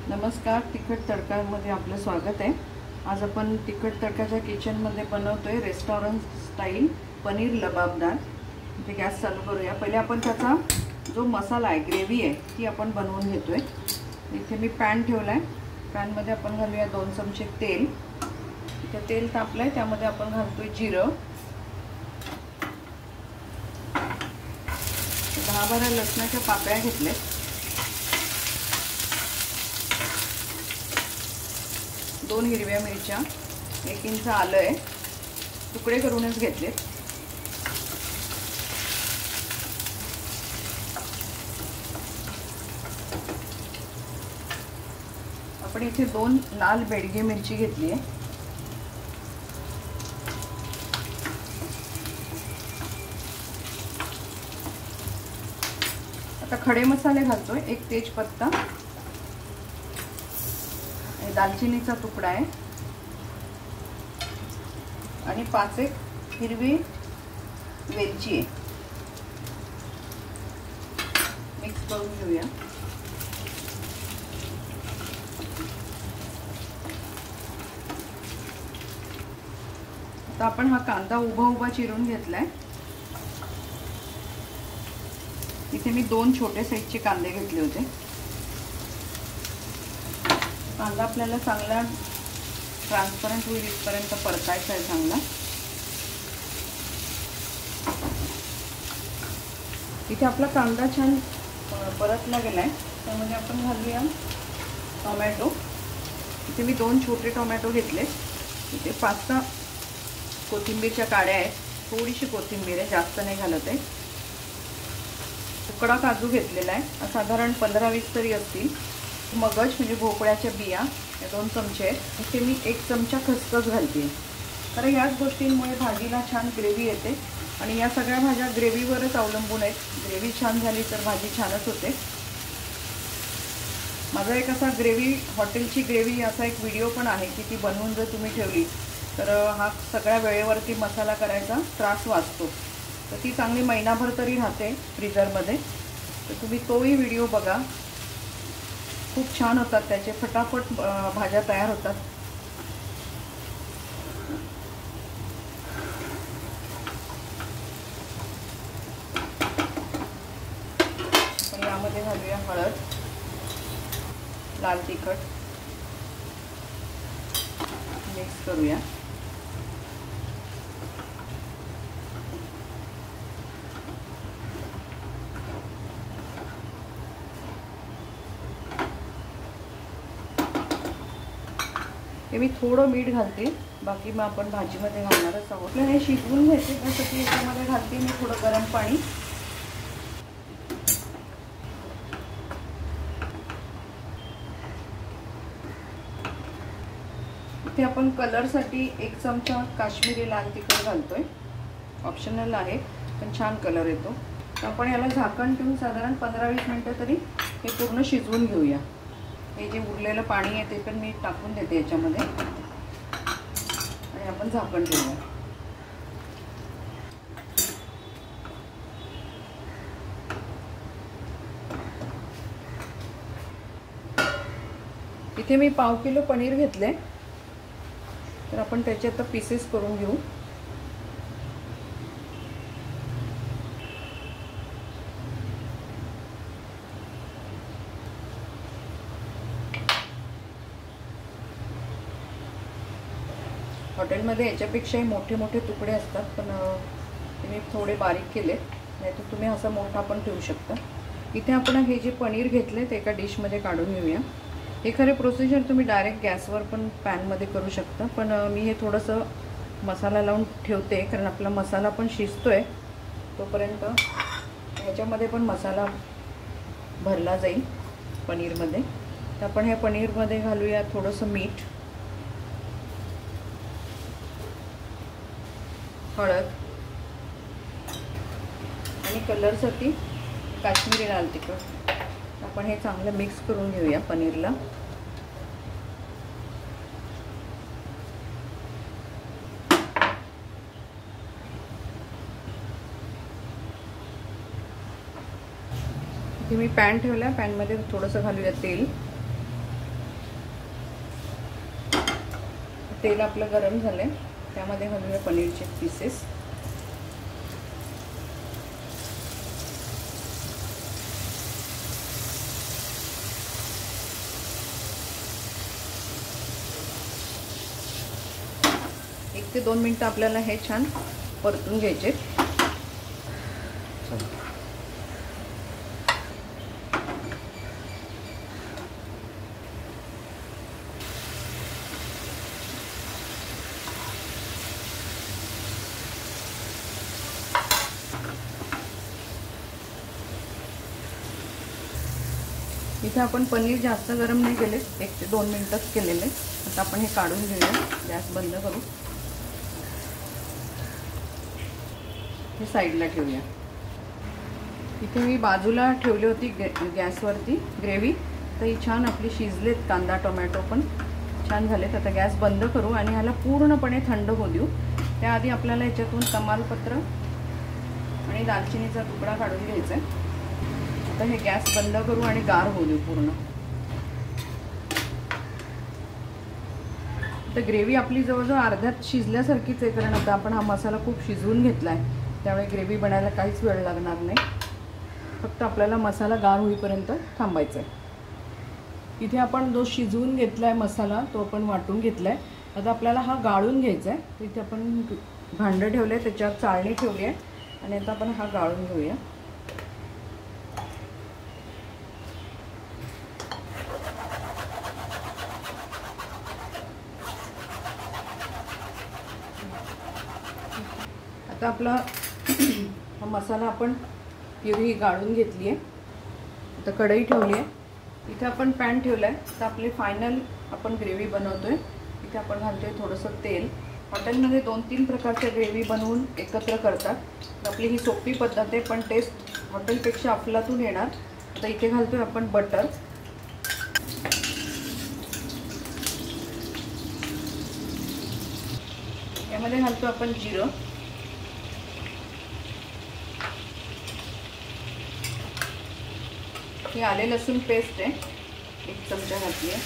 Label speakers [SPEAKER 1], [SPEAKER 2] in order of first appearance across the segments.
[SPEAKER 1] नमस्कार, तिखट तडकामध्ये आपलं स्वागत आहे। आज आपण तिखट तडकाच्या किचनमध्ये बनवतोय रेस्टॉरंट स्टाईल पनीर लबाबदार। ते गॅस चालू करूया। पहिले आपण त्याचा जो मसाला आहे, ग्रेव्ही आहे, ती आपण बनवून घेतोय। इथे मी पॅन ठेवलाय। पॅनमध्ये आपण घालूया 2 चमचे तेल। इथे तेल तापलंय, त्यामध्ये आपण घालतोय जिरं, 10-12 लसणाच्या पाकळ्या घेतल्या, 2 हिरव्या मिरच्या, 1 इंच आलं आहे, तुकडे करूनच घेतले। आपण इथे 2 लाल बेडगे मिरची घेतली आहे। आता खडे मसाले घालतोय, 1 तेजपत्ता, दालचिनीचा तुकडा आहे आणि 5 हिरवी वेलची आहे। मिक्स करून घेऊया। आता आपण हा कांदा उभा चिरून घेतलाय। इथे मी 2 छोटे साईजचे कांदे घेतले होते। कांदा आपल्याला चांगला ट्रान्सपरंट होईल इथपर्यंत परतायचा आहे चांगला। इथे आपला कांदा छान परतला गेलाय, त्यामध्ये आपण घालूया टोमॅटो। इथे मी 2 छोटे टोमॅटो घेतले। इथे 5-6 कोथिंबीरच्या काड्या आहेत, थोडीशी कोथिंबीर आहे, जास्त नाही घालत आहे। उकडा काजू घेतलेला आहे, साधारण 15-20 तरी असतील। मगज म्हणजे भोपळ्याच्या बिया, हे 2 चमचे आहेत। इथे मी 1 चमचा खसखस घालते, कारण याच गोष्टींमुळे भाजीला छान ग्रेव्ही येते आणि या सगळ्या भाज्या ग्रेव्हीवरच अवलंबून आहेत। ग्रेव्ही छान झाली तर भाजी छानच होते। माझा एक असा हॉटेलची ग्रेव्ही असा एक व्हिडिओ पण आहे की ती बनवून जर तुम्ही ठेवली तर हा सगळ्या वेळेवरती मसाला करायचा त्रास वाचतो। तर ती चांगली महिनाभर तरी राहते फ्रीजरमध्ये। तर तुम्ही तोही व्हिडिओ बघा, खूप छान होतात त्याचे, फटाफट भाज्या तयार होतात। आपण यामध्ये घालूया हळद, लाल तिखट, मिक्स करूया। हे मी थोडं मीठ घालते, बाकी मग आपण भाजीमध्ये घालणारच आहोत। आपल्याला हे शिजवून घ्यायचे, त्यासाठी याच्यामध्ये घालते मी थोडं गरम पाणी। इथे आपण कलरसाठी 1 चमचा काश्मीरी लाल तिखट घालतोय, ऑप्शनल आहे पण छान कलर येतो। तर आपण याला झाकण ठेवून साधारण 15-20 मिनिटं तरी हे पूर्ण शिजवून घेऊया। हे जे उरलेलं पाणी आहे ते पण मी टाकून देते याच्यामध्ये आणि आपण झाकण ठेवूया। इथे मी 1/2 किलो पनीर घेतले, तर आपण त्याचे आता पीसेस करून घेऊ। हॉटेलमध्ये याच्यापेक्षाही मोठे मोठे तुकडे असतात, पण मी थोडे बारीक केले, नाहीतर तुम्ही असा मोठा पण ठेवू शकता। इथे आपण हे जे पनीर घेतले ते एका डिशमध्ये काढून घेऊया। हे खरे प्रोसिजर तुम्ही डायरेक्ट गॅसवर पण पॅनमध्ये करू शकता, पण मी हे थोडंसं मसाला लावून ठेवते, कारण आपला मसाला पण शिजतोय तोपर्यंत ह्याच्यामध्ये पण मसाला भरला जाईल पनीरमध्ये। तर आपण ह्या पनीरमध्ये घालूया थोडंसं मीठ, हळद आणि कलरसाठी काश्मीरी लाल तिखट। आपण हे चांगलं मिक्स करून घेऊया पनीरला। इथे मी पॅन ठेवला, पॅनमध्ये थोडंसं घालूया तेल, तेल आपलं गरम झालंय, त्यामध्ये घालूया पनीरचे पीसेस. एक ते 2 मिनिटं आपल्याला हे छान परतून घ्यायचे. इथे आपण पनीर जास्त गरम नाही केले, 1 ते 2 मिनिटच केलेले. आता आपण हे काढून घेऊया, गॅस बंद करू. हे साईडला ठेवूया. इथे मी बाजूला ठेवली होती गॅसवरती ग्रेव्ही, तर ही छान आपली शिजलेत. कांदा टोमॅटो पण छान झालेत. आता गॅस बंद करू आणि ह्याला पूर्णपणे थंड होऊ देऊ. त्याआधी आपल्याला याच्यातून तमालपत्र आणि दालचिनीचा तुकडा काढून घ्यायचा आहे. आता हे गॅस बंद करू आणि गार होऊ देऊ पूर्ण. तर ग्रेव्ही आपली जवळजवळ अर्ध्यात शिजल्यासारखीच आहे, कारण आता आपण हा मसाला खूप शिजवून घेतला आहे. त्यामुळे ग्रेव्ही बनायला काहीच वेळ लागणार नाही. फक्त आपल्याला मसाला गार होईपर्यंत थांबायचा आहे. इथे आपण जो शिजवून घेतला आहे मसाला, तो आपण वाटून घेतला आहे. आता आपल्याला हा गाळून घ्यायचा आहे. तर इथे आपण भांडं ठेवलं आहे, त्याच्यावर चाळणी ठेवली आहे आणि आता आपण हा गाळून घेऊया. आता आपला हा मसाला आपण प्युरी गाळून घेतली आहे. आता कढई ठेवली आहे. इथे आपण पॅन ठेवला आहे. तर आपले फायनल आपण ग्रेव्ही बनवतो आहे. इथे आपण घालतो आहे थोडंसं तेल. हॉटेलमध्ये 2-3 प्रकारच्या ग्रेव्ही बनवून एकत्र करतात. तर आपली ही सोपी पद्धत आहे, पण टेस्ट हॉटेलपेक्षा अफलातून येणार. आता इथे घालतो आहे आपण बटर. यामध्ये घालतो आपण जिरं. ही आले लसूण पेस्ट आहे, 1 चमचा घातली आहे.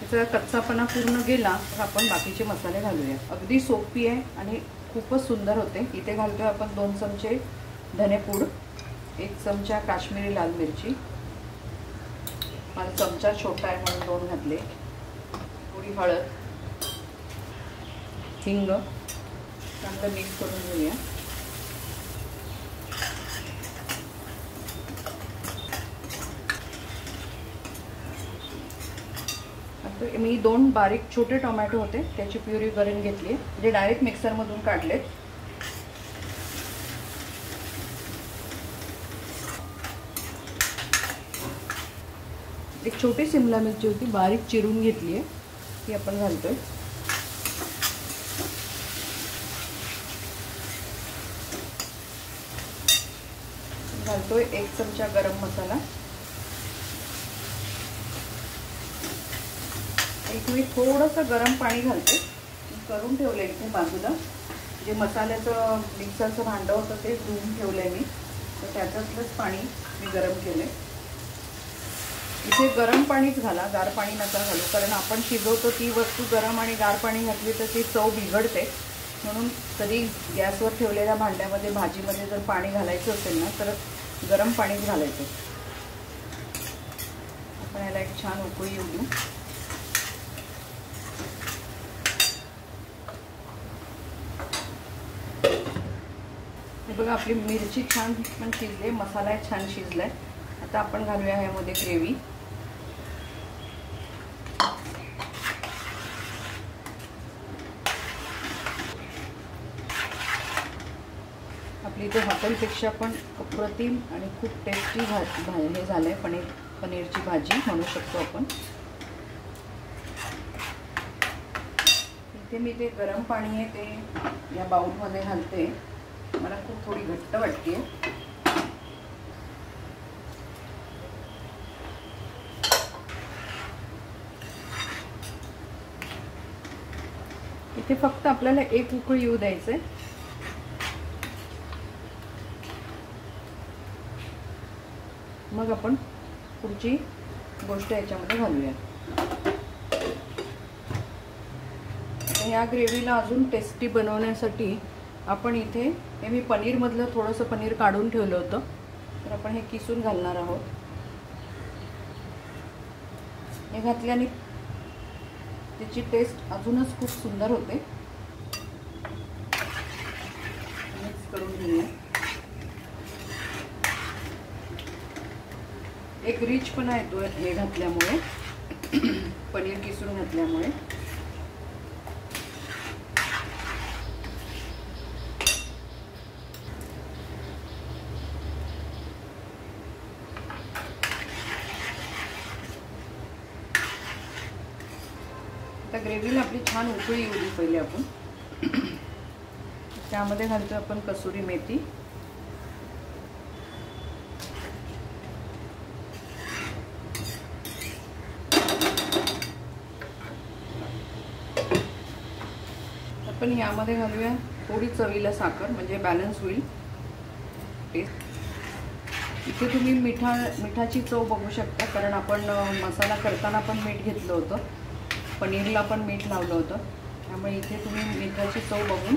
[SPEAKER 1] त्याचा कच्चापणा पूर्ण गेला तर आपण बाकीचे मसाले घालूया. अगदी सोपी आहे आणि खूपच सुंदर होते. इथे घालतोय आपण 2 चमचे धनेपूड, 1 चमचा काश्मीरी लाल मिरची. माझा चमचा छोटा आहे म्हणून 2 घातले. थोडी हळद, हिंग चांगलं मिक्स करून घेऊया. आता मी 2 बारीक छोटे टोमॅटो होते, त्याची प्युरी करून घेतली आहे, जे डायरेक्ट मिक्सरमधून काढलेत. एक छोटी शिमला मिरची होती, बारीक चिरून घेतली आहे, ती आपण घालतोय. घालतोय 1 चमचा गरम मसाला. मी थोडंसं गरम पाणी घालते. करून ठेवलं इथे बाजूला. जे मसाल्याचं मिक्सरचं भांडं होतं ते धुवून ठेवलंय मी, तर त्याच्यातलंच पाणी मी गरम केलंय. इथे गरम पाणीच घाला, गार पाणी नका घालू, कारण आपण शिजवतो ती वस्तू गरम आणि गार पाणी घातली तर ती चव बिघडते. म्हणून कधी गॅसवर ठेवलेल्या भांड्यामध्ये भाजीमध्ये जर पाणी घालायचं असेल ना, तर गरम पाणीच घालायचं. आपण याला एक छान उकळी येऊ देऊ. हे बघा आपली मिरची छान पण शिजली, मसाला छान शिजलाय. आता आपण घालूया ह्यामध्ये ग्रेव्ही. आपली इथे हॉटेलपेक्षा पण अप्रतिम आणि खूप टेस्टी हे झालंय पनीरची भाजी म्हणू शकतो आपण. इथे मी ते गरम पाणी आहे ते या बाउलमध्ये घालते. मला खूप थोडी घट्ट वाटते. इथे फक्त आपल्याला 1 उकळी येऊ द्यायचे. मग आपण पुढची गोष्ट याच्यामध्ये घालूया. ह्या ग्रेव्हीला अजून टेस्टी बनवण्यासाठी आपण इथे हे मी पनीरमधलं थोडंसं पनीर काढून ठेवलं होतं, तर आपण हे किसून घालणार आहोत. हे घातल्याने त्याची टेस्ट अजूनच खूप सुंदर होते. मिक्स करून घेऊया. एक रिचपणा येतो हे घातल्यामुळे, पनीर किसून घातल्यामुळे. आता ग्रेव्हीला आपली छान उकळी येऊ दे पहिले आपण. त्यामध्ये घालतो आपण कसुरी मेथी, आपण यामध्ये घालूया थोडी चवीला साखर, म्हणजे बॅलन्स होईल टेस्ट. इथे तुम्ही मिठाची चव बघू शकता, कारण आपण मसाला करताना पण मीठ घेतलं होतं, पनीरला पण मीठ लावलं होतं, त्यामुळे इथे तुम्ही मिठाची चव बघून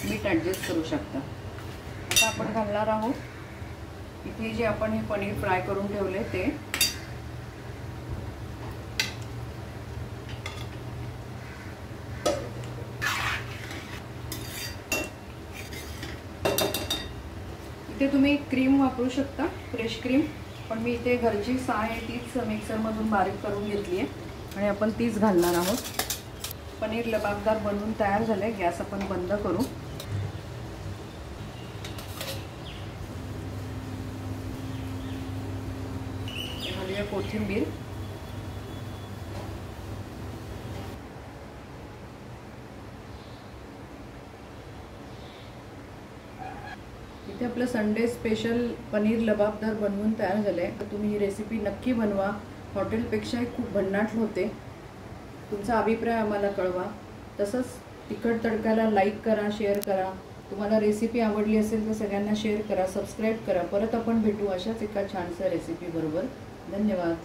[SPEAKER 1] मीठ ॲडजस्ट करू शकता. आता आपण घालणार आहोत इथे जे आपण हे पनीर फ्राय करून ठेवले ते. इथे तुम्ही क्रीम वापरू शकता, फ्रेश क्रीम, पण मी इथे घरची आहे तीच मिक्सरमधून बारीक करून घेतली आहे आणि आपण तीच घालणार आहोत. पनीर लबाबदार बनवून तयार झाले. गॅस आपण बंद करू. घालूया कोथिंबीर. इथे आपलं संडे स्पेशल पनीर लबाबदार बनवून तयार झाले. तर तुम्ही ही रेसिपी नक्की बनवा. हॉटेलपेक्षाही खूप भन्नाट होते. तुमचा अभिप्राय आम्हाला कळवा. तसंच तिखट तडकाला लाईक करा, शेअर करा. तुम्हाला रेसिपी आवडली असेल तर सगळ्यांना शेअर करा, सबस्क्राईब करा. परत आपण भेटू अशाच एका छानशा रेसिपी बरोबर. धन्यवाद.